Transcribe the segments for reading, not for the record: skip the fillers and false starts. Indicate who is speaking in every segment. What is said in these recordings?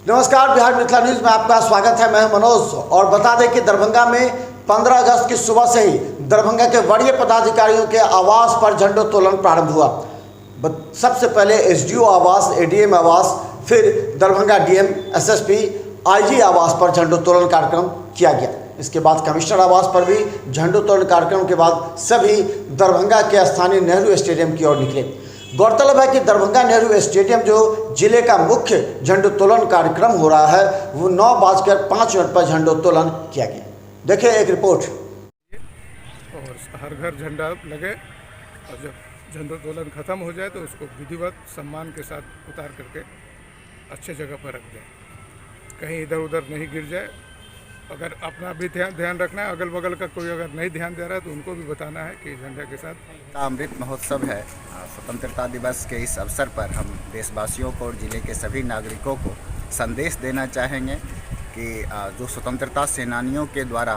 Speaker 1: नमस्कार, बिहार मिथिला न्यूज में आपका स्वागत है। मैं मनोज और बता दें कि दरभंगा में 15 अगस्त की सुबह से ही दरभंगा के वरीय पदाधिकारियों के आवास पर झंडोत्तोलन प्रारंभ हुआ। सबसे पहले एसडीओ आवास, एडीएम आवास, फिर दरभंगा डीएम, एसएसपी, आईजी आवास पर झंडोत्तोलन कार्यक्रम किया गया। इसके बाद कमिश्नर आवास पर भी झंडोत्तोलन कार्यक्रम के बाद सभी दरभंगा के स्थानीय नेहरू स्टेडियम की ओर निकले। गौरतलब है कि दरभंगा नेहरू स्टेडियम जो जिले का मुख्य झंडोत्तोलन कार्यक्रम हो रहा है, वो 9:05 पर झंडोत्तोलन किया गया। देखिए एक रिपोर्ट।
Speaker 2: और हर घर झंडा लगे और जब झंडोत्तोलन खत्म हो जाए तो उसको विधिवत सम्मान के साथ उतार करके अच्छे जगह पर रख दें, कहीं इधर उधर नहीं गिर जाए। अगर अपना भी ध्यान रखना है, अगल बगल का कोई अगर नहीं ध्यान दे रहा है तो उनको भी बताना है कि झंडे के साथ।
Speaker 3: अमृत महोत्सव है। स्वतंत्रता दिवस के इस अवसर पर हम देशवासियों को और ज़िले के सभी नागरिकों को संदेश देना चाहेंगे कि जो स्वतंत्रता सेनानियों के द्वारा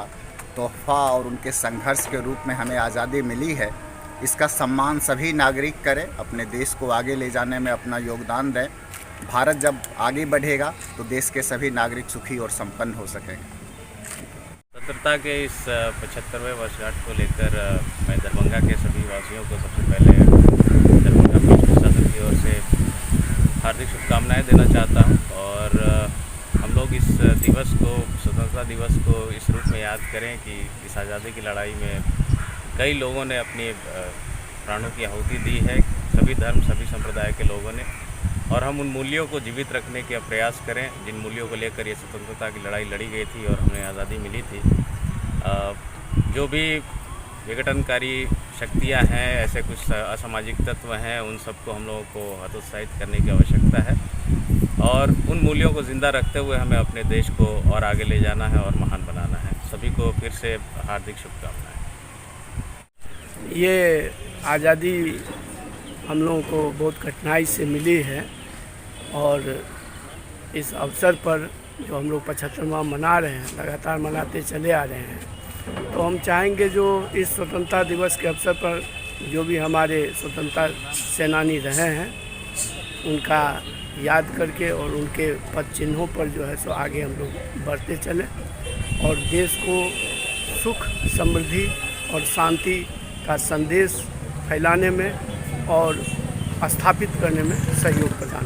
Speaker 3: तोहफा और उनके संघर्ष के रूप में हमें आज़ादी मिली है, इसका सम्मान सभी नागरिक करें, अपने देश को आगे ले जाने में अपना योगदान दें। भारत जब आगे बढ़ेगा तो देश के सभी नागरिक सुखी और संपन्न हो सकेंगे।
Speaker 4: स्वतंत्रता के इस 75वें वर्षगांठ को लेकर मैं दरभंगा के सभी वासियों को सबसे पहले दरभंगा पुलिस प्रशासन की ओर से हार्दिक शुभकामनाएं देना चाहता हूं। और हम लोग इस दिवस को, स्वतंत्रता दिवस को इस रूप में याद करें कि इस आज़ादी की लड़ाई में कई लोगों ने अपनी प्राणों की आहुति दी है, सभी धर्म सभी संप्रदाय के लोगों ने। और हम उन मूल्यों को जीवित रखने का प्रयास करें जिन मूल्यों को लेकर ये स्वतंत्रता की लड़ाई लड़ी गई थी और हमें आज़ादी मिली थी। जो भी विघटनकारी शक्तियां हैं, ऐसे कुछ असामाजिक तत्व हैं, उन सबको हम लोगों को हतोत्साहित करने की आवश्यकता है और उन मूल्यों को ज़िंदा रखते हुए हमें अपने देश को और आगे ले जाना है और महान बनाना है। सभी को फिर से हार्दिक शुभकामनाएँ।
Speaker 5: ये आज़ादी हम लोगों को बहुत कठिनाई से मिली है और इस अवसर पर जो हम लोग 75वां मना रहे हैं, लगातार मनाते चले आ रहे हैं, तो हम चाहेंगे जो इस स्वतंत्रता दिवस के अवसर पर जो भी हमारे स्वतंत्रता सेनानी रहे हैं उनका याद करके और उनके पद चिन्हों पर जो है सो आगे हम लोग बढ़ते चलें और देश को सुख, समृद्धि और शांति का संदेश फैलाने में और स्थापित करने में सहयोग प्रदान